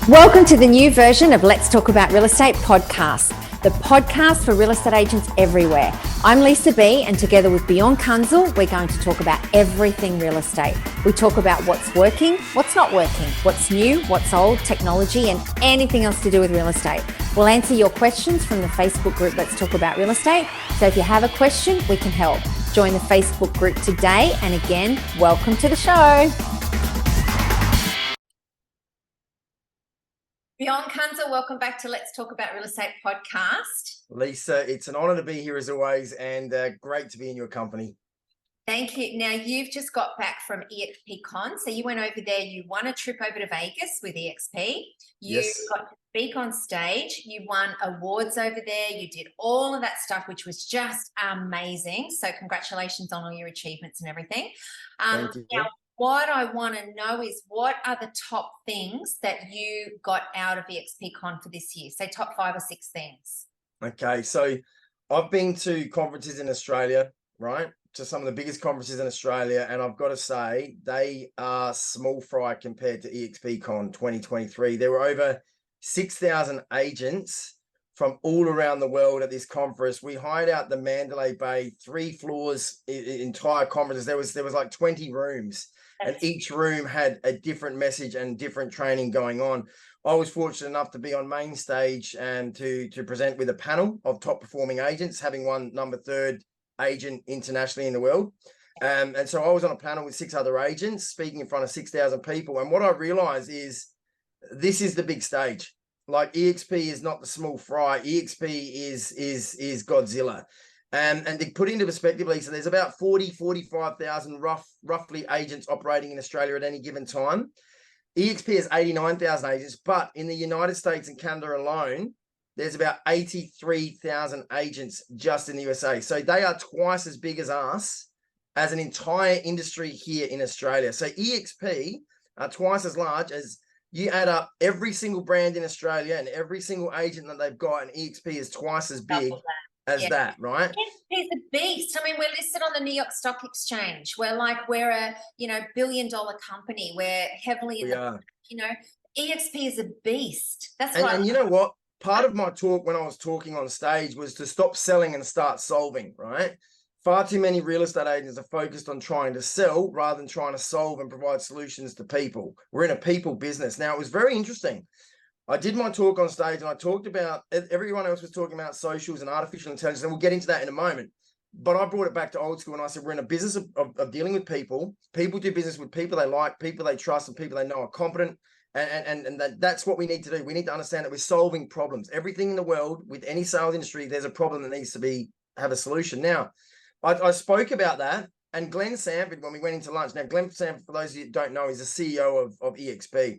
Welcome to the new version of Let's Talk About Real Estate podcast, the podcast for real estate agents everywhere. I'm Lisa B, and together with Bjorn Kunzel, we're going to talk about everything real estate. We talk about what's working, what's not working, what's new, what's old, technology, and anything else to do with real estate. We'll answer your questions from the Facebook group Let's Talk About Real Estate. So if you have a question, we can help. Join the Facebook group today. And again, welcome to the show. Bjorn Kunzel, welcome back to Let's Talk About Real Estate podcast. Lisa, it's an honor to be here as always, and great to be in your company. Thank you. Now, you've just got back from eXpCon. So you went over there, you won a trip over to Vegas with eXp. You got to speak on stage. You won awards over there. You did all of that stuff, which was just amazing. So congratulations on all your achievements and everything. Thank you. Now, what I want to know is, what are the top things that you got out of eXpCon for this year? Say top 5 or 6 things. Okay, so I've been to conferences in Australia, right? To some of the biggest conferences in Australia, and I've got to say they are small fry compared to eXpCon 2023. There were over 6,000 agents from all around the world at this conference. We hired out the Mandalay Bay, 3 floors, entire conferences. There was like 20 rooms. And each room had a different message and different training going on. I was fortunate enough to be on main stage and to present with a panel of top performing agents, having won number 3rd agent internationally in the world. And so I was on a panel with 6 other agents speaking in front of 6,000 people. And what I realized is this is the big stage. Like, eXp is not the small fry. eXp is Godzilla. And to put into perspective, Lisa, there's about 45,000 roughly agents operating in Australia at any given time. eXp has 89,000 agents, but in the United States and Canada alone, there's about 83,000 agents just in the USA. So they are twice as big as us as an entire industry here in Australia. So eXp are twice as large as you add up every single brand in Australia and every single agent that they've got, and eXp is twice as big as that, right? He's a beast. I mean, we're listed on the New York Stock Exchange. We're a, billion-dollar company. We're heavily in eXp is a beast. That's right. And you know what? Part of my talk when I was talking on stage was to stop selling and start solving, right? Far too many real estate agents are focused on trying to sell rather than trying to solve and provide solutions to people. We're in a people business. Now, it was very interesting. I did my talk on stage and I talked about, everyone else was talking about socials and artificial intelligence, and we'll get into that in a moment. But I brought it back to old school and I said, we're in a business of dealing with people. People do business with people they like, people they trust, and people they know are competent. And that's what we need to do. We need to understand that we're solving problems. Everything in the world with any sales industry, there's a problem that needs to have a solution. Now, I spoke about that, and Glenn Sanford, when we went into lunch. Now, Glenn Sanford, for those of you who don't know, is the CEO of eXp.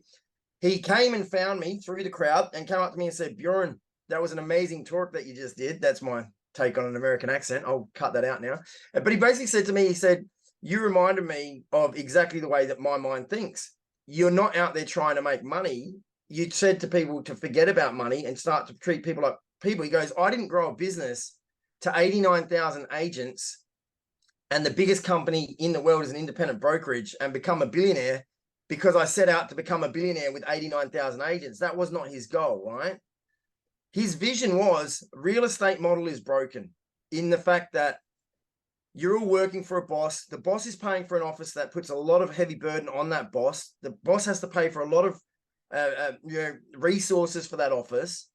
He came and found me through the crowd and came up to me and said, Bjorn, that was an amazing talk that you just did. That's my take on an American accent. I'll cut that out now. But he basically said to me, he said, you reminded me of exactly the way that my mind thinks. You're not out there trying to make money. You said to people to forget about money and start to treat people like people. He goes, I didn't grow a business to 89,000 agents and the biggest company in the world is an independent brokerage and become a billionaire because I set out to become a billionaire with 89,000 agents. That was not his goal, right? His vision was real estate model is broken in the fact that you're all working for a boss. The boss is paying for an office that puts a lot of heavy burden on that boss. The boss has to pay for a lot of resources for that office.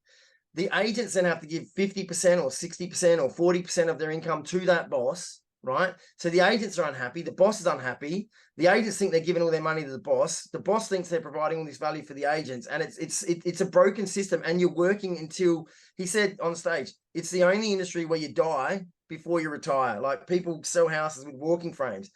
The agents then have to give 50% or 60% or 40% of their income to that boss, right? So the agents are unhappy. The boss is unhappy. The agents think they're giving all their money to the boss. The boss thinks they're providing all this value for the agents. And it's a broken system. And you're working until, he said on stage, it's the only industry where you die before you retire. Like, people sell houses with walking frames.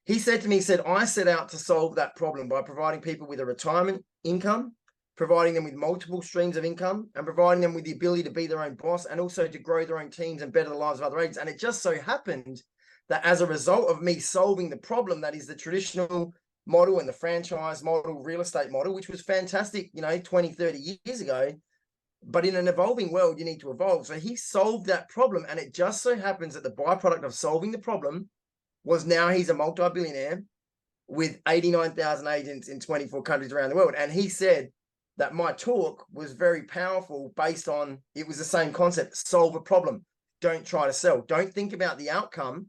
He said to me, I set out to solve that problem by providing people with a retirement income, providing them with multiple streams of income, and providing them with the ability to be their own boss and also to grow their own teams and better the lives of other agents. And it just so happened that as a result of me solving the problem that is the traditional model and the franchise model, real estate model, which was fantastic, 20, 30 years ago, but in an evolving world, you need to evolve. So he solved that problem. And it just so happens that the byproduct of solving the problem was now he's a multi-billionaire with 89,000 agents in 24 countries around the world. And he said, that my talk was very powerful based on, it was the same concept: solve a problem. Don't try to sell. Don't think about the outcome.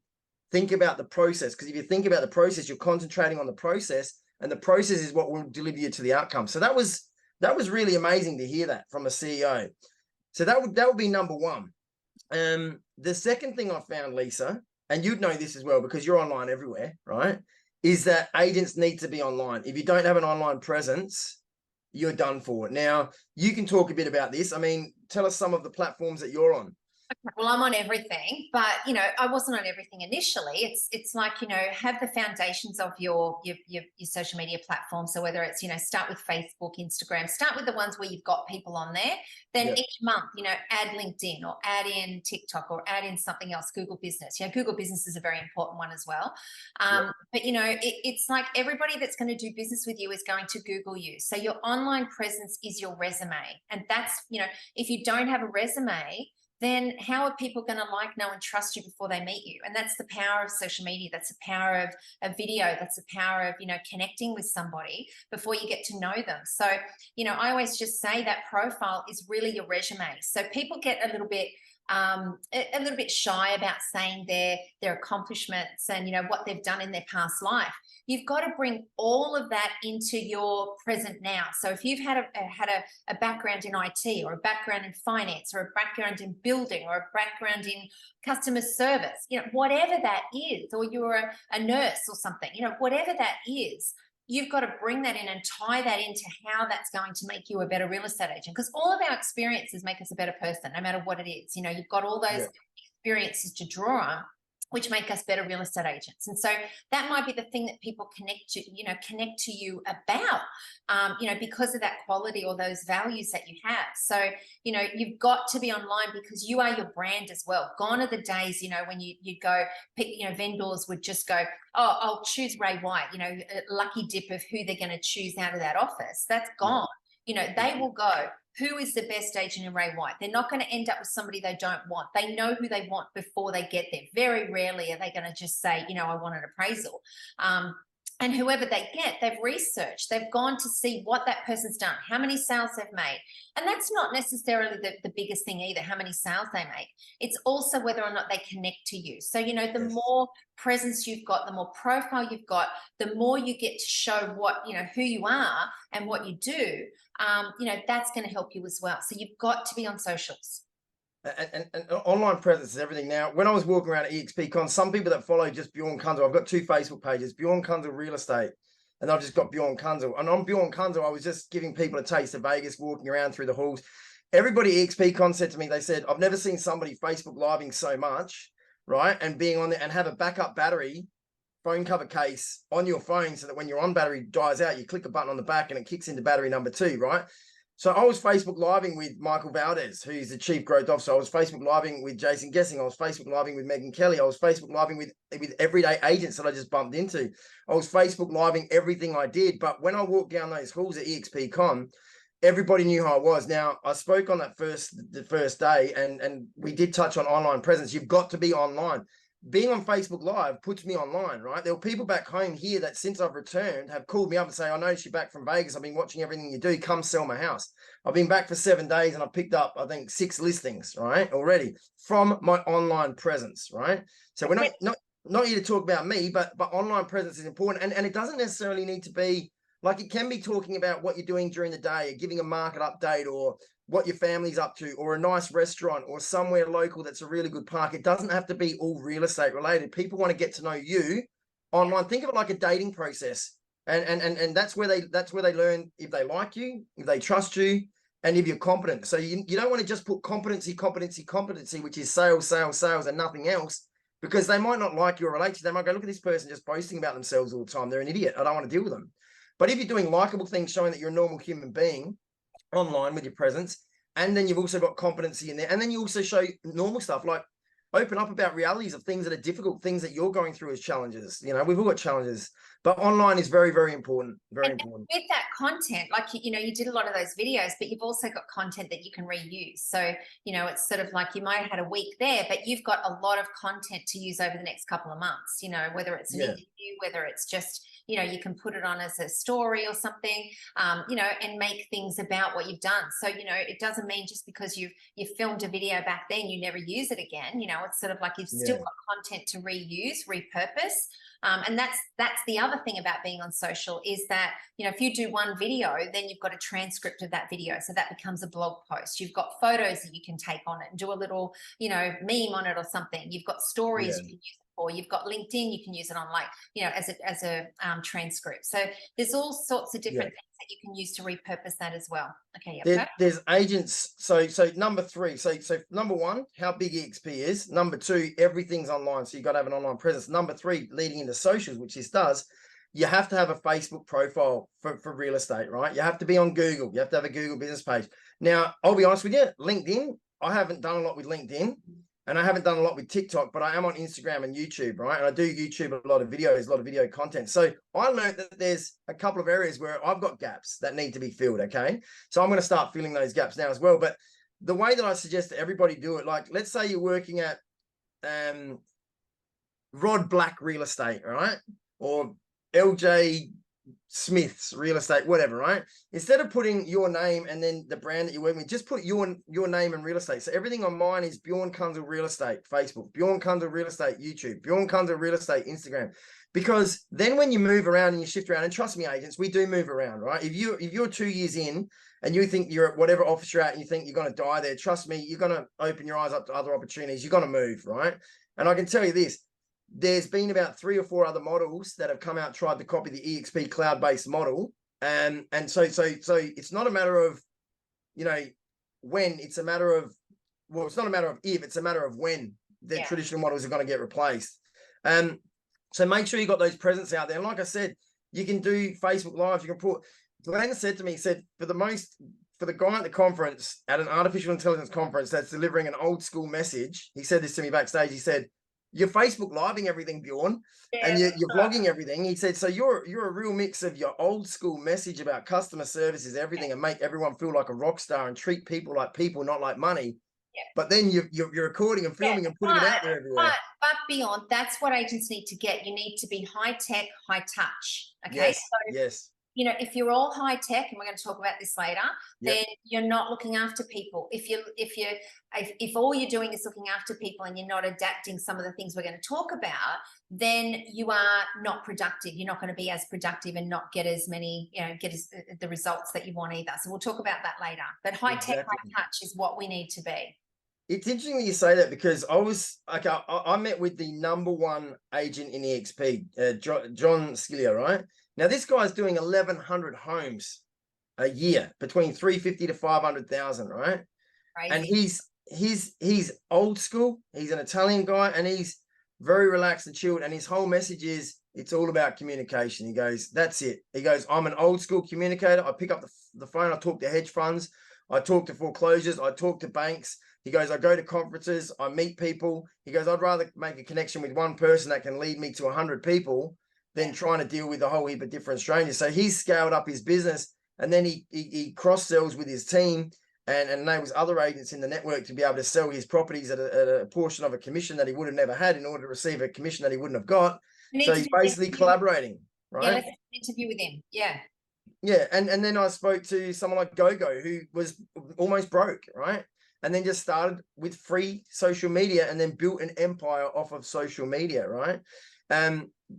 Think about the process. Because if you think about the process, you're concentrating on the process, and the process is what will deliver you to the outcome. So that was really amazing to hear that from a CEO. So that would be number one. The second thing I found, Lisa, and you'd know this as well because you're online everywhere, right? Is that agents need to be online. If you don't have an online presence, you're done for. Now, you can talk a bit about this. I mean, tell us some of the platforms that you're on. Well, I'm on everything, but I wasn't on everything initially. It's like, have the foundations of your social media platform. So whether it's, start with Facebook, Instagram, start with the ones where you've got people on there. Then each month, add LinkedIn or add in TikTok or add in something else, Google Business. Google Business is a very important one as well. But it's like everybody that's going to do business with you is going to Google you. So your online presence is your resume. And that's, if you don't have a resume, then how are people going to like, know, and trust you before they meet you? And that's the power of social media. That's the power of a video. That's the power of, connecting with somebody before you get to know them. So, I always just say that profile is really your resume. So people get a little bit shy about saying their accomplishments and, what they've done in their past life. You've got to bring all of that into your present now. So if you've had a background in IT or a background in finance or a background in building or a background in customer service, whatever that is, or you're a nurse or something, whatever that is, you've got to bring that in and tie that into how that's going to make you a better real estate agent. Because all of our experiences make us a better person, no matter what it is. You've got all those experiences to draw on, which make us better real estate agents. And so that might be the thing that people connect to you about, because of that quality or those values that you have. So, you've got to be online because you are your brand as well. Gone are the days, when you go pick, vendors would just go, oh, I'll choose Ray White, a lucky dip of who they're going to choose out of that office. That's gone. They will go, who is the best agent in Ray White? They're not going to end up with somebody they don't want. They know who they want before they get there. Very rarely are they going to just say, I want an appraisal. And whoever they get, they've researched, they've gone to see what that person's done, how many sales they've made. And that's not necessarily the biggest thing either, how many sales they make. It's also whether or not they connect to you. So, the more presence you've got, the more profile you've got, the more you get to show what, who you are and what you do, that's going to help you as well. So you've got to be on socials. And online presence is everything. Now, when I was walking around at eXpCon, some people that follow just Bjorn Kunzel, I've got 2 Facebook pages, Bjorn Kunzel Real Estate, and I've just got Bjorn Kunzel. And on Bjorn Kunzel, I was just giving people a taste of Vegas, walking around through the halls. Everybody at eXpCon said to me, they said, I've never seen somebody Facebook living so much, right? And being on there and have a backup battery phone cover case on your phone so that when your on battery dies out, you click a button on the back and it kicks into battery number 2, right? So I was Facebook living with Michael Valdez, who's the Chief Growth Officer. I was Facebook living with Jason Gessing. I was Facebook living with Megan Kelly. I was Facebook living with everyday agents that I just bumped into. I was Facebook living everything I did. But when I walked down those halls at eXpCon, everybody knew who I was. Now, I spoke on the first day, and we did touch on online presence. You've got to be online. Being on Facebook Live puts me online, right? There were people back home here that since I've returned have called me up and say, I noticed you're back from Vegas. I've been watching everything you do. Come sell my house. I've been back for 7 days and I've picked up, I think, 6 listings, right? Already from my online presence, right? So we're not here to talk about me, but online presence is important. And it doesn't necessarily need to be like, it can be talking about what you're doing during the day, or giving a market update, or what your family's up to, or a nice restaurant, or somewhere local that's a really good park. It doesn't have to be all real estate related. People want to get to know you online. Think of it like a dating process. And that's where they learn if they like you, if they trust you, and if you're competent. So you don't want to just put competency, which is sales, and nothing else, because they might not like you or relate to you. They might go, look at this person just boasting about themselves all the time. They're an idiot. I don't want to deal with them. But if you're doing likable things, showing that you're a normal human being online with your presence, and then you've also got competency in there, and then you also show normal stuff, like open up about realities of things that are difficult, things that you're going through as challenges. We've all got challenges, but online is very, very important. Very important. With that content, like, you did a lot of those videos, but you've also got content that you can reuse. So, it's sort of like you might have had a week there, but you've got a lot of content to use over the next couple of months, whether it's an interview, whether it's just, you know, you can put it on as a story or something, you know, and make things about what you've done. So, you know, it doesn't mean just because you've filmed a video back then, you never use it again. You know, it's sort of like you've still got content to reuse, repurpose. And that's the other thing about being on social is that, you know, if you do one video, then you've got a transcript of that video. So that becomes a blog post. You've got photos that you can take on it and do a little, you know, meme on it or something. You've got stories you can use it for. You've got LinkedIn, you can use it on, like, you know, as a transcript. So there's all sorts of different things that you can use to repurpose that as well. Okay. There's agents. So number three. So number one, how big eXp is. Number two, everything's online. So you got to have an online presence. Number three, leading into socials, which this does, you have to have a Facebook profile for real estate, right? You have to be on Google. You have to have a Google business page. Now, I'll be honest with you, LinkedIn, I haven't done a lot with LinkedIn. And I haven't done a lot with TikTok, but I am on Instagram and YouTube, right? And I do YouTube a lot of videos, a lot of video content. So I learned that there's a couple of areas where I've got gaps that need to be filled, okay? So I'm going to start filling those gaps now as well. But the way that I suggest that everybody do it, like, let's say you're working at Rod Black Real Estate, right? Or LJ Smith's Real Estate, whatever, right? Instead of putting your name and then the brand that you're working with, just put your name and real estate. So everything on mine is Bjorn Kunzel Real Estate Facebook, Bjorn Kunzel Real Estate YouTube, Bjorn Kunzel Real Estate Instagram. Because then when you move around and you shift around, and trust me, agents, we do move around, right? If you're 2 years in and you think you're at whatever office you're at and you think you're going to die there, trust me, you're going to open your eyes up to other opportunities. You're going to move, right? And I can tell you this, there's been about 3 or 4 other models that have come out, tried to copy the eXp cloud-based model. And so it's not a matter of, you know, when, it's a matter of, well, it's not a matter of if, it's a matter of when the traditional models are going to get replaced. So make sure you got those presents out there. And like I said, you can do Facebook Live. You can put, Glenn said to me, he said, for the guy at the conference, at an artificial intelligence conference that's delivering an old school message, he said this to me backstage, he said, you're Facebook living everything, Bjorn, and you're vlogging everything. He said, so you're a real mix of your old school message about customer services, everything, and make everyone feel like a rock star and treat people like people, not like money. But then you're recording and filming and putting it out there everywhere. But Bjorn, that's what agents need to get. You need to be high tech, high touch. Okay. Yes. Yes. You know, if you're all high tech, and we're going to talk about this later, then you're not looking after people. If all you're doing is looking after people and you're not adapting some of the things we're going to talk about, then you are not productive. You're not going to be as productive and not get as many, you know, the results that you want either. So we'll talk about that later. But high tech, high touch is what we need to be. It's interesting that you say that, because I met with the #1 agent in eXp, John Skillier, right? Now, this guy's doing 1,100 homes a year, between 350 to 500,000, right? Crazy. And he's old school. He's an Italian guy, and he's very relaxed and chilled. And his whole message is, it's all about communication. He goes, that's it. He goes, I'm an old school communicator. I pick up the phone. I talk to hedge funds. I talk to foreclosures. I talk to banks. He goes, I go to conferences. I meet people. He goes, I'd rather make a connection with one person that can lead me to 100 people than trying to deal with a whole heap of different strangers. So he's scaled up his business, and then he cross-sells with his team and enables other agents in the network to be able to sell his properties at a portion of a commission that he would have never had in order to receive a commission that he wouldn't have got. So he's basically collaborating, right? Yeah, let's interview with him. Yeah. Yeah, and then I spoke to someone like GoGo, who was almost broke, right? And then just started with free social media and then built an empire off of social media, right?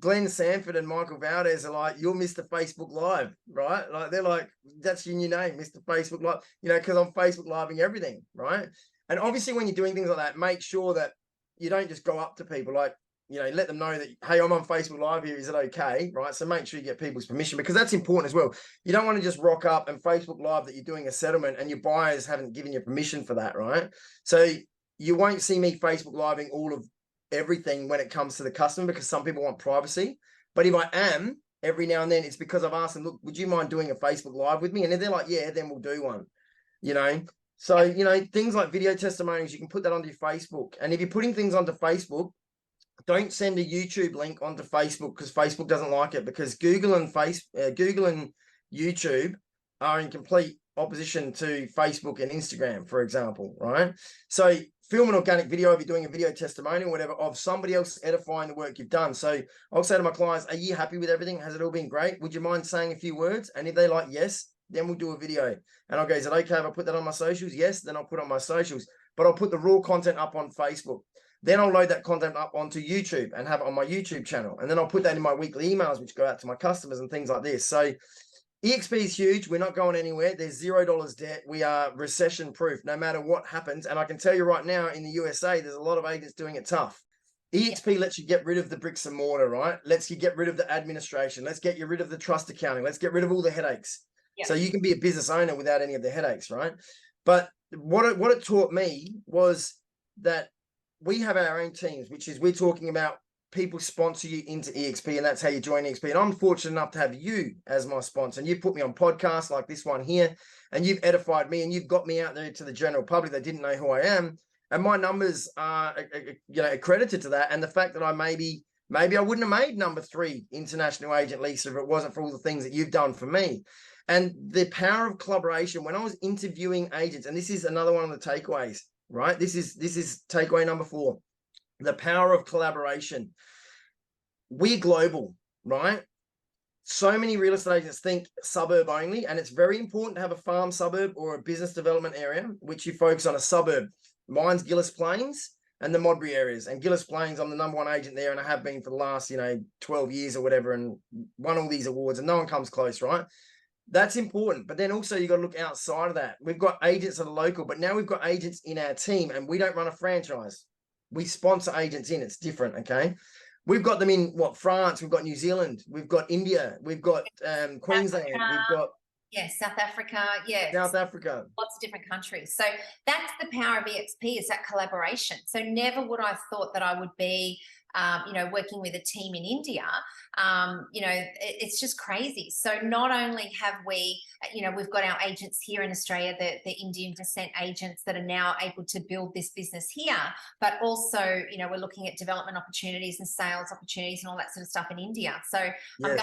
Glenn Sanford and Michael Valdez are like, you're Mr. Facebook Live, right? Like, they're like, that's your new name, Mr. Facebook Live, you know, because I'm Facebook Living everything, right? And obviously when you're doing things like that, make sure that you don't just go up to people, like, you know, let them know that, hey, I'm on Facebook Live here, is it okay, right? So make sure you get people's permission, because that's important as well. You don't want to just rock up and Facebook Live that you're doing a settlement and your buyers haven't given you permission for that, right? So you won't see me Facebook Living all of everything when it comes to the customer, because some people want privacy. But if I am, every now and then, it's because I've asked them, look, would you mind doing a Facebook Live with me? And if they're like, yeah, then we'll do one, you know? So, you know, things like video testimonials, you can put that onto your Facebook. And if you're putting things onto Facebook, don't send a YouTube link onto Facebook, because Facebook doesn't like it, because Google and YouTube are in complete opposition to Facebook and Instagram, for example, right? So film an organic video if you're doing a video testimonial, whatever, of somebody else edifying the work you've done. So I'll say to my clients, are you happy with everything? Has it all been great? Would you mind saying a few words? And if they like, yes, then we'll do a video. And I'll go, is it okay if I put that on my socials? Yes, then I'll put it on my socials. But I'll put the raw content up on Facebook. Then I'll load that content up onto YouTube and have it on my YouTube channel. And then I'll put that in my weekly emails, which go out to my customers and things like this. So eXp is huge. We're not going anywhere. There's $0 debt. We are recession proof no matter what happens. And I can tell you right now in the USA, there's a lot of agents doing it tough. eXp lets you get rid of the bricks and mortar, right? Lets you get rid of the administration. Let's get you rid of the trust accounting. Let's get rid of all the headaches. So you can be a business owner without any of the headaches, right? But what it taught me was that we have our own teams, which is we're talking about people sponsor you into eXp, and that's how you join eXp. And I'm fortunate enough to have you as my sponsor, and you put me on podcasts like this one here, and you've edified me, and you've got me out there to the general public that didn't know who I am, and my numbers are accredited to that. And the fact that I maybe I wouldn't have made number 3 international agent, Lisa, if it wasn't for all the things that you've done for me. And the power of collaboration. When I was interviewing agents, and this is another one of the takeaways, right? This is takeaway number 4. The power of collaboration. We're global, right? So many real estate agents think suburb only, and it's very important to have a farm suburb or a business development area, which you focus on a suburb. Mine's Gillis Plains and the Modbury areas. And Gillis Plains, I'm the #1 agent there, and I have been for the last, 12 years or whatever, and won all these awards, and no one comes close, right? That's important. But then also you got to look outside of that. We've got agents that are local, but now we've got agents in our team, and we don't run a franchise. We sponsor agents in. It's different, okay? We've got them in France, we've got New Zealand, we've got India, we've got Queensland, we've got South Africa, South Africa, lots of different countries. So that's the power of eXp, is that collaboration. So never would I have thought that I would be working with a team in India. It's just crazy. So not only have we, we've got our agents here in Australia, the Indian descent agents that are now able to build this business here, but also, we're looking at development opportunities and sales opportunities and all that sort of stuff in India. So I'm going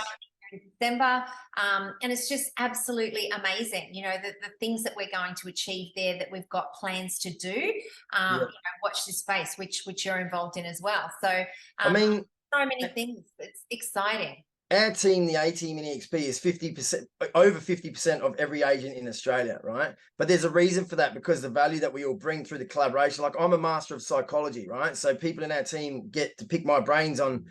in December, and it's just absolutely amazing, the things that we're going to achieve there, that we've got plans to do. Watch this space, which you're involved in as well. So so many things. It's exciting. Our team, the A team in eXp, is 50%, over 50% of every agent in Australia, right? But there's a reason for that, because the value that we all bring through the collaboration. Like, I'm a master of psychology, right? So people in our team get to pick my brains on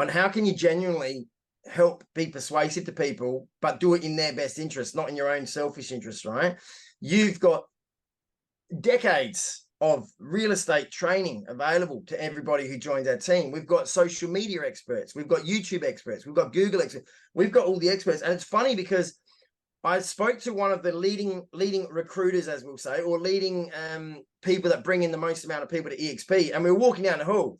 how can you genuinely help be persuasive to people, but do it in their best interest, not in your own selfish interest, right? You've got decades of real estate training available to everybody who joins our team. We've got social media experts, we've got YouTube experts, we've got Google experts, we've got all the experts. And it's funny because I spoke to one of the leading recruiters, as we'll say, or leading people that bring in the most amount of people to eXp, and we were walking down the hall,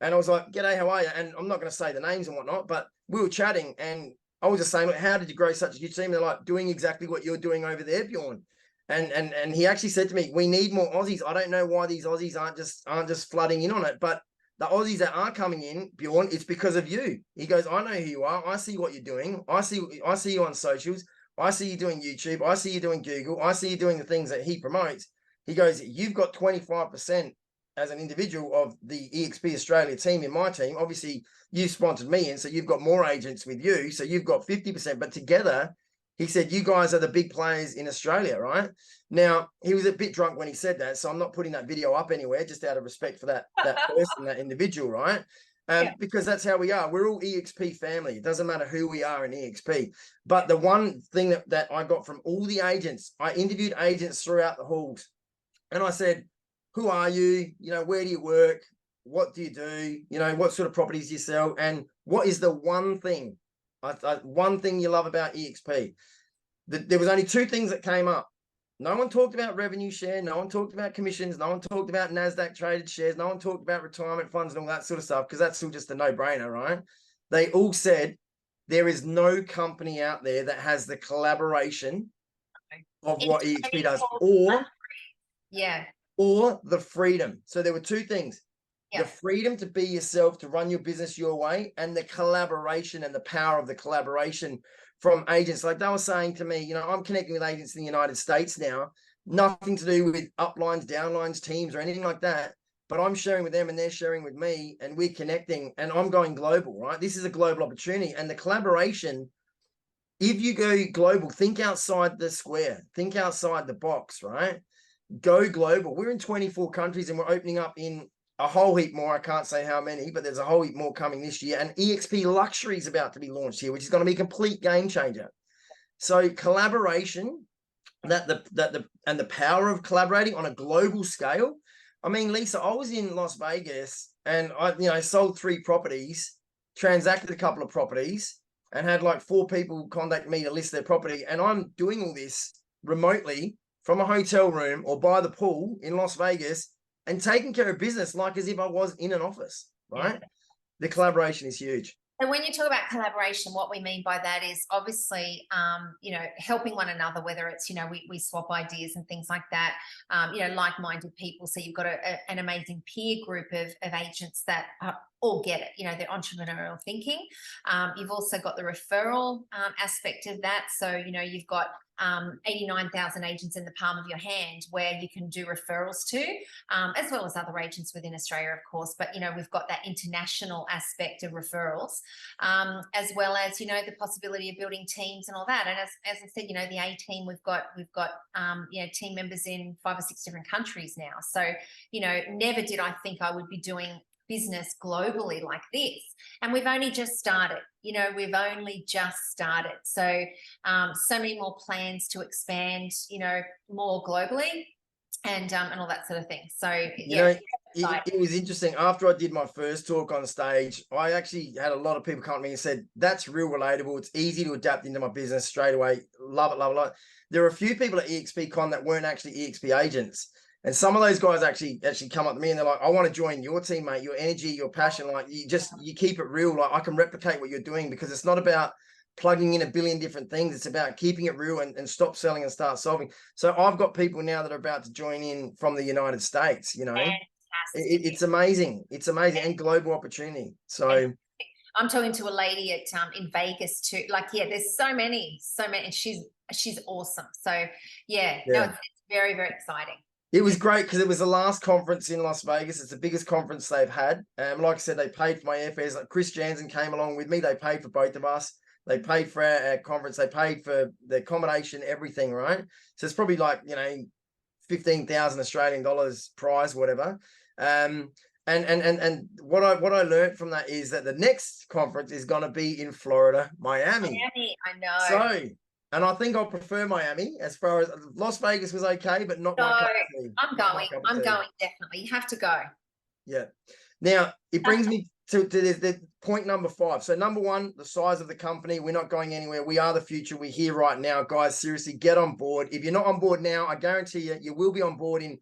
and I was like, "G'day, how are you?" And I'm not going to say the names and whatnot, but we were chatting, and I was just saying, "Look, how did you grow such a huge team?" They're like, "Doing exactly what you're doing over there, Bjorn." And he actually said to me, "We need more Aussies. I don't know why these Aussies aren't just flooding in on it, but the Aussies that are coming in, Bjorn, it's because of you." He goes, "I know who you are. I see what you're doing. I see you on socials. I see you doing YouTube. I see you doing Google. I see you doing the things that he promotes." He goes, "You've got 25% as an individual of the eXp Australia team in my team. Obviously, you sponsored me in, so you've got more agents with you. So you've got 50%. But together," he said, "you guys are the big players in Australia," right? Now, he was a bit drunk when he said that, so I'm not putting that video up anywhere, just out of respect for that person, that individual, right? Because that's how we are. We're all eXp family. It doesn't matter who we are in eXp. But the one thing that I got from all the agents, I interviewed agents throughout the halls, and I said, "Who are you? Where do you work? What do you do? What sort of properties do you sell? And what is the one thing you love about eXp?" There was only 2 things that came up. No one talked about revenue share. No one talked about commissions. No one talked about NASDAQ traded shares. No one talked about retirement funds and all that sort of stuff, because that's still just a no-brainer, right? They all said there is no company out there that has the collaboration of what eXp does, or the freedom. So there were 2 things. The freedom to be yourself, to run your business your way, and the collaboration and the power of the collaboration from agents. Like they were saying to me, you know, I'm connecting with agents in the United States now, nothing to do with uplines, downlines, teams, or anything like that. But I'm sharing with them and they're sharing with me and we're connecting and I'm going global, right? This is a global opportunity. And the collaboration, if you go global, think outside the square, think outside the box, right? Go global. We're in 24 countries and we're opening up in a whole heap more. I can't say how many, but there's a whole heap more coming this year. And eXp Luxury is about to be launched here, which is going to be a complete game changer. So collaboration, and the power of collaborating on a global scale. I mean, Lisa, I was in Las Vegas and I sold 3 properties, transacted a couple of properties, and had like 4 people contact me to list their property. And I'm doing all this remotely from a hotel room or by the pool in Las Vegas and taking care of business like as if I was in an office, right? Yeah. The collaboration is huge. And when you talk about collaboration, what we mean by that is obviously, helping one another, whether it's, we swap ideas and things like that, like-minded people. So you've got an amazing peer group of agents that all get it, they're entrepreneurial thinking. You've also got the referral aspect of that. So, you've got 89,000 agents in the palm of your hand where you can do referrals to, as well as other agents within Australia, of course. But, we've got that international aspect of referrals, as well as, the possibility of building teams and all that. And as I said, the A team, we've got team members in 5 or 6 different countries now. So, never did I think I would be doing business globally like this, and we've only just started. So so many more plans to expand more globally and all that sort of thing. So it was interesting. After I did my first talk on stage, I actually had a lot of people come to me and said, that's real relatable, it's easy to adapt into my business straight away, love it. There are a few people at eXpCon that weren't actually eXp agents. And some of those guys actually come up to me and they're like, I want to join your team, mate, your energy, your passion. Like you keep it real. Like I can replicate what you're doing, because it's not about plugging in a billion different things. It's about keeping it real and stop selling and start solving. So I've got people now that are about to join in from the United States, it's amazing. It's amazing and global opportunity. So I'm talking to a lady at in Vegas too. There's so many, and she's awesome. So no, it's very, very exciting. It was great because it was the last conference in Las Vegas. It's the biggest conference they've had. Like I said, they paid for my airfares. Like Chris Jansen came along with me. They paid for both of us. They paid for our conference. They paid for the accommodation, everything, right? So it's probably like, 15,000 Australian dollars prize, whatever. And what I learned from that is that the next conference is going to be in Florida, Miami. I know. So, and I think I'll prefer Miami. As far as Las Vegas was okay, but not my cup of tea. I'm going, definitely. You have to go. Yeah. Now, it brings me to the point number 5. So number 1, the size of the company. We're not going anywhere. We are the future. We're here right now. Guys, seriously, get on board. If you're not on board now, I guarantee you will be on board in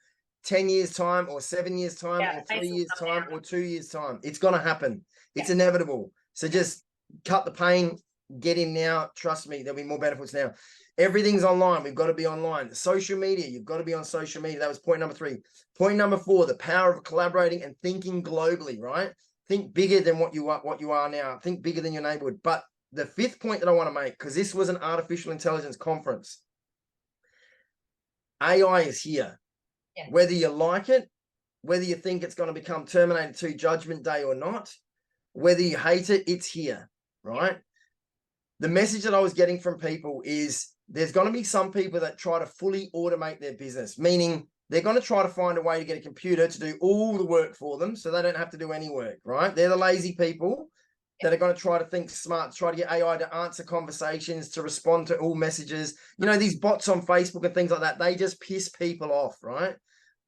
10 years' time or 7 years' time or 3 years' time or 2 years' time. It's going to happen. It's inevitable. So just cut the pain. Get in now. Trust me, there'll be more benefits now. Everything's online. We've got to be online. Social media, you've got to be on social media. That was point number 3. Point number 4, the power of collaborating and thinking globally, right? Think bigger than what you are now. Think bigger than your neighborhood. But the 5th point that I want to make, because this was an artificial intelligence conference, AI is here. Yeah. Whether you like it, whether you think it's going to become Terminator 2 Judgment Day or not, whether you hate it, it's here, right? Yeah. The message that I was getting from people is there's going to be some people that try to fully automate their business, meaning they're going to try to find a way to get a computer to do all the work for them so they don't have to do any work, right? They're the lazy people that are going to try to think smart, try to get AI to answer conversations, to respond to all messages. These bots on Facebook and things like that, they just piss people off, right?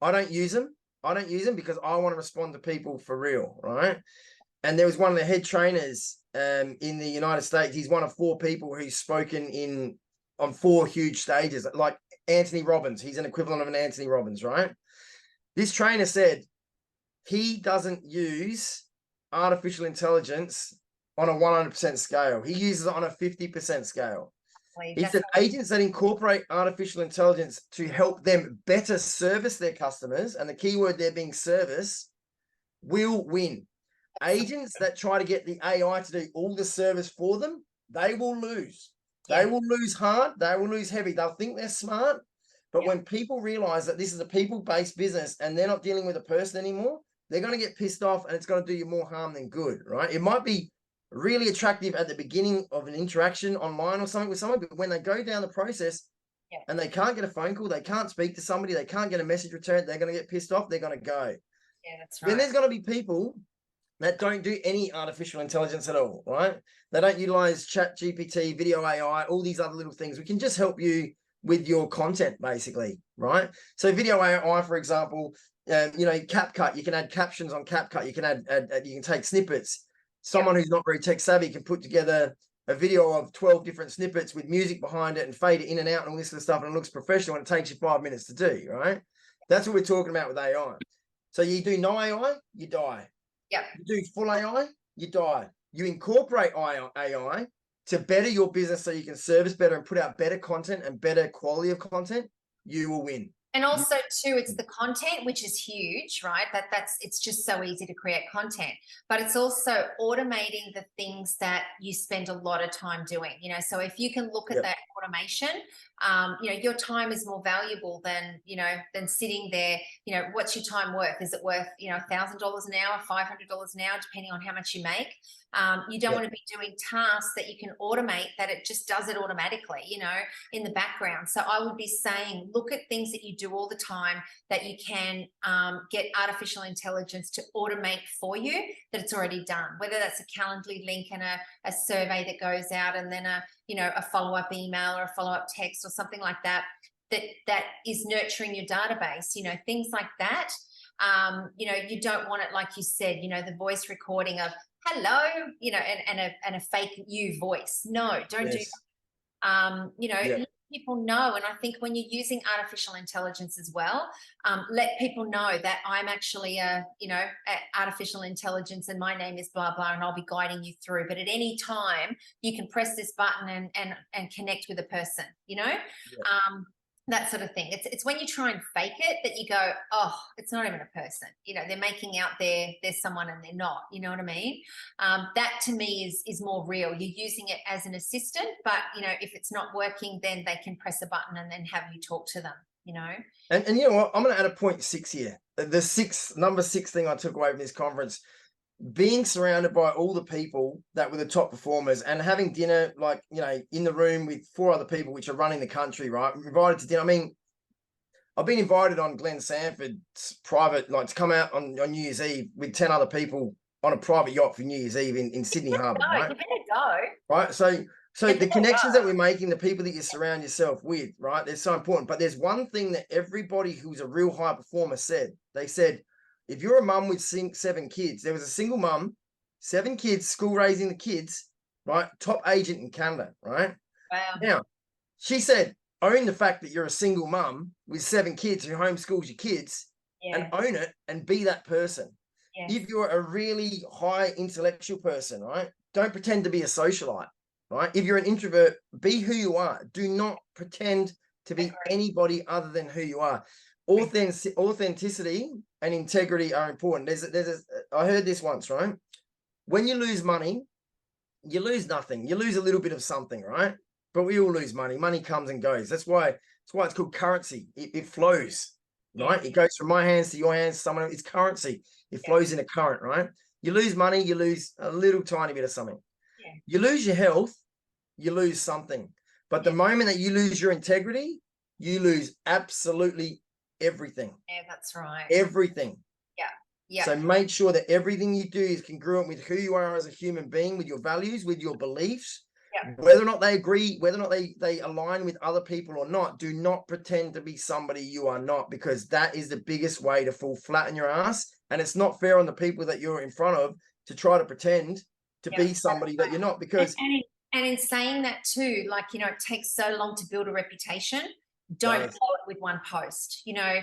I don't use them. Because I want to respond to people for real, right? And there was one of the head trainers in the United States. He's one of 4 people who's spoken on 4 huge stages, like Anthony Robbins. He's an equivalent of an Anthony Robbins, right? This trainer said he doesn't use artificial intelligence on a 100% scale. He uses it on a 50% scale. He said agents that incorporate artificial intelligence to help them better service their customers, and the key word there being service, will win. Agents that try to get the AI to do all the service for them, they will lose. They will lose hard, they will lose heavy. They'll think they're smart, but when people realize that this is a people-based business and they're not dealing with a person anymore, they're going to get pissed off, and it's going to do you more harm than good, right? It might be really attractive at the beginning of an interaction online or something with someone, but when they go down the process and they can't get a phone call, they can't speak to somebody, they can't get a message returned, they're going to get pissed off, they're going to go. Yeah, that's right. Then there's going to be people that don't do any artificial intelligence at all, right? They don't utilize chat GPT, video AI, all these other little things. We can just help you with your content, basically, right? So video AI, for example, you know, CapCut, you can add captions on CapCut, you can add you can take snippets. Someone who's not very tech savvy can put together a video of 12 different snippets with music behind it and fade it in and out and all this sort of stuff, and it looks professional, and it takes you 5 minutes to do, right? That's what we're talking about with AI. So you do no AI, you die. Yeah. You do full AI, you die. You incorporate AI to better your business so you can service better and put out better content and better quality of content, you will win. And also too, it's the content, which is huge, right? It's just so easy to create content, but it's also automating the things that you spend a lot of time doing, you know? So if you can look at that automation, you know, your time is more valuable than, you know, than sitting there. You know, what's your time worth? Is it worth, you know, $1,000 an hour, $500 an hour, depending on how much you make? You don't want to be doing tasks that you can automate, that it just does it automatically, you know, in the background. So I would be saying, look at things that you do all the time that you can get artificial intelligence to automate for you, that it's already done, whether that's a Calendly link and a survey that goes out, and then you know, a follow-up email or a follow-up text or something like that, that is nurturing your database, you know, things like that. You know, you don't want it, like you said, you know, the voice recording of hello, you know, and a fake you voice. No, don't do that. You know, let people know. And I think when you're using artificial intelligence as well, let people know that I'm actually you know, artificial intelligence, and my name is blah, blah, and I'll be guiding you through. But at any time you can press this button and connect with a person, you know? That sort of thing. It's when you try and fake it that you go, oh, it's not even a person. You know, they're making out there's someone and they're not. You know what I mean? That to me is more real. You're using it as an assistant, but you know, if it's not working, then they can press a button and then have you talk to them. You know. And you know what? I'm going to add a point 6 here. The number 6 thing I took away from this conference: being surrounded by all the people that were the top performers, and having dinner, like, you know, in the room with 4 other people which are running the country, right? Invited to dinner. I mean, I've been invited on Glenn Sanford's private, like, to come out on New Year's Eve with 10 other people on a private yacht for New Year's Eve in Sydney Harbour, right? You better go. Right. So the connections that we're making, the people that you surround yourself with, right? They're so important. But there's one thing that everybody who's a real high performer said. They said, if you're a mum with 7 kids, there was a single mum, 7 kids, school raising the kids, right? Top agent in Canada, right? Wow. Now, she said, own the fact that you're a single mum with 7 kids who homeschools your kids, and own it and be that person. If you're a really high intellectual person, right? Don't pretend to be a socialite, right? If you're an introvert, be who you are. Do not pretend to be anybody other than who you are. Authenticity and integrity are important. I heard this once, right? When you lose money, you lose nothing. You lose a little bit of something, right? But we all lose money. Money comes and goes. That's why it's called currency. It flows, right? It goes from my hands to your hands. It's currency. It flows in a current, right? You lose money, you lose a little tiny bit of something. You lose your health, you lose something. But the moment that you lose your integrity, you lose absolutely everything. Yeah, that's right. Everything. Yeah. So make sure that everything you do is congruent with who you are as a human being, with your values, with your beliefs. Whether or not they agree, whether or not they align with other people or not, do not pretend to be somebody you are not, because that is the biggest way to fall flat in your ass. And it's not fair on the people that you're in front of to try to pretend to be somebody that you're not. Because and in saying that too, like, you know, it takes so long to build a reputation. Don't blow it with one post, you know.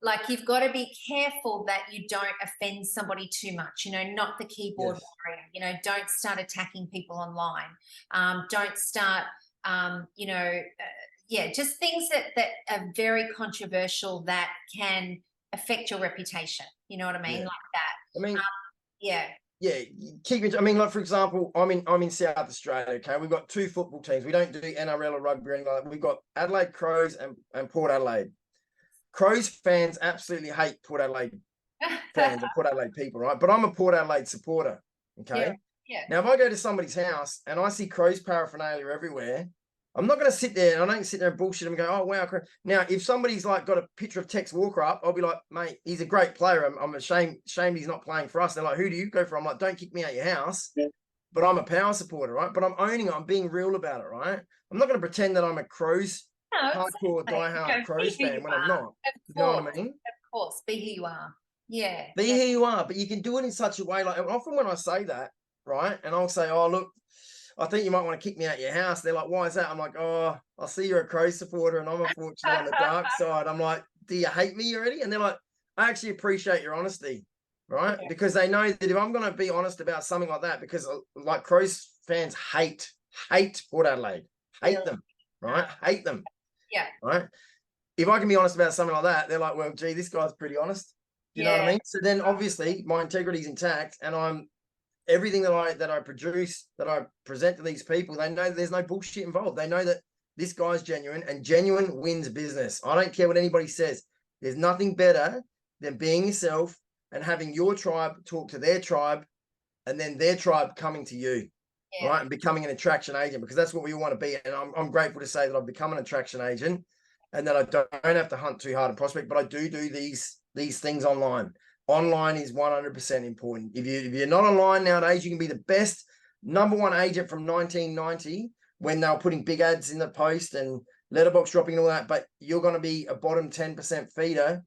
Like, you've got to be careful that you don't offend somebody too much, you know, not the keyboard warrior, you know, don't start attacking people online. Don't start, you know, just things that are very controversial that can affect your reputation. You know what I mean? Like that. I mean, Yeah, keep it. I mean, like for example, I'm in South Australia. Okay, we've got 2 football teams. We don't do NRL or rugby or anything like that. We've got Adelaide Crows and Port Adelaide. Crows fans absolutely hate Port Adelaide fans or Port Adelaide people, right? But I'm a Port Adelaide supporter. Okay. Yeah. Now, if I go to somebody's house and I see Crows paraphernalia everywhere, I'm not going to sit there and I don't sit there and bullshit them and go, oh, wow. Now, if somebody's like got a picture of Tex Walker up, I'll be like, mate, he's a great player. I'm ashamed he's not playing for us. They're like, who do you go for? I'm like, don't kick me out your house. Yeah. But I'm a Power supporter, right? But I'm owning it. I'm being real about it, right? I'm not going to pretend that I'm a Crows, hardcore, diehard Crows fan when I'm not. You know what I mean? Of course. Be who you are. Yeah. Be who you are. But you can do it in such a way. Like often when I say that, right? And I'll say, oh, look, I think you might want to kick me out your house. They're like, why is that? I'm like, oh, I see you're a Crows supporter and I'm unfortunately on the dark side. I'm like, do you hate me already? And they're like, I actually appreciate your honesty, right? Yeah. Because they know that if I'm going to be honest about something like that, because like Crows fans hate Port Adelaide, hate them, right? Hate them. Yeah. Right. If I can be honest about something like that, they're like, well, gee, this guy's pretty honest. You know what I mean? So then obviously my integrity is intact and I'm, everything that I produce, that I present to these people, they know there's no bullshit involved. They know that this guy's genuine and genuine wins business. I don't care what anybody says. There's nothing better than being yourself and having your tribe talk to their tribe and then their tribe coming to you, right? And becoming an attraction agent, because that's what we all want to be. And I'm grateful to say that I've become an attraction agent and that I don't have to hunt too hard and prospect, but I do these things online. Online is 100% important. If you're not online nowadays, you can be the best #1 agent from 1990 when they were putting big ads in the post and letterbox dropping and all that. But you're going to be a bottom 10% feeder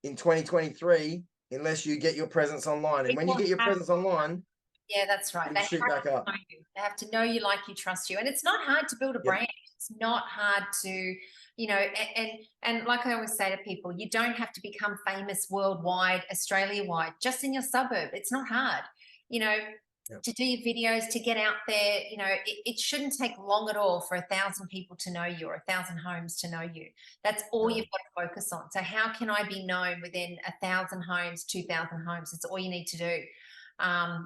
in 2023 unless you get your presence online. And when you get your presence online, yeah, that's right. They shoot back up. They have to know you, like you, trust you, and it's not hard to build a brand. It's not hard to. You know, and like I always say to people, you don't have to become famous worldwide, Australia-wide, just in your suburb. It's not hard, you know, to do your videos, to get out there. You know, it shouldn't take long at all for 1,000 people to know you or 1,000 homes to know you. That's all you've got to focus on. So how can I be known within 1,000 homes, 2,000 homes? It's all you need to do.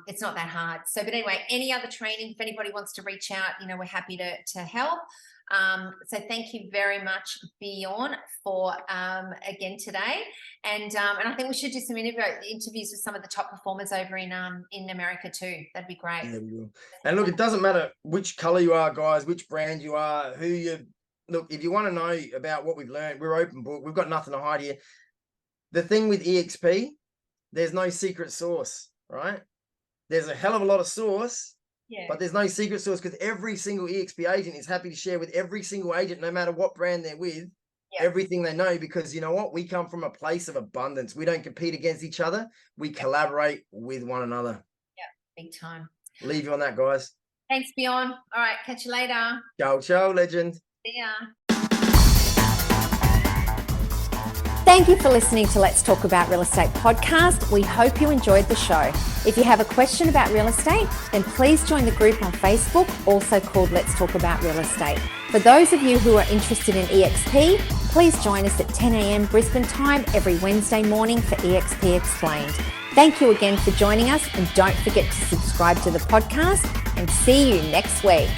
It's not that hard. So, but anyway, any other training, if anybody wants to reach out, you know, we're happy to help. So thank you very much, Bjorn, for again today, and I think we should do some interviews with some of the top performers over in America too. That'd be great. Yeah, we will. And look, it doesn't matter which color you are, guys, which brand you are, who you look. If you want to know about what we've learned, we're open book. We've got nothing to hide here. The thing with eXp, there's no secret sauce, right? There's a hell of a lot of sauce. Yeah. But there's no secret sauce because every single eXp agent is happy to share with every single agent, no matter what brand they're with, everything they know, because you know what? We come from a place of abundance. We don't compete against each other. We collaborate with one another. Yeah, big time. Leave you on that, guys. Thanks, Bjorn. All right, catch you later. Ciao, legend. See ya. Thank you for listening to Let's Talk About Real Estate podcast. We hope you enjoyed the show. If you have a question about real estate, then please join the group on Facebook, also called Let's Talk About Real Estate. For those of you who are interested in eXp, please join us at 10 a.m. Brisbane time every Wednesday morning for eXp Explained. Thank you again for joining us, and don't forget to subscribe to the podcast, and see you next week.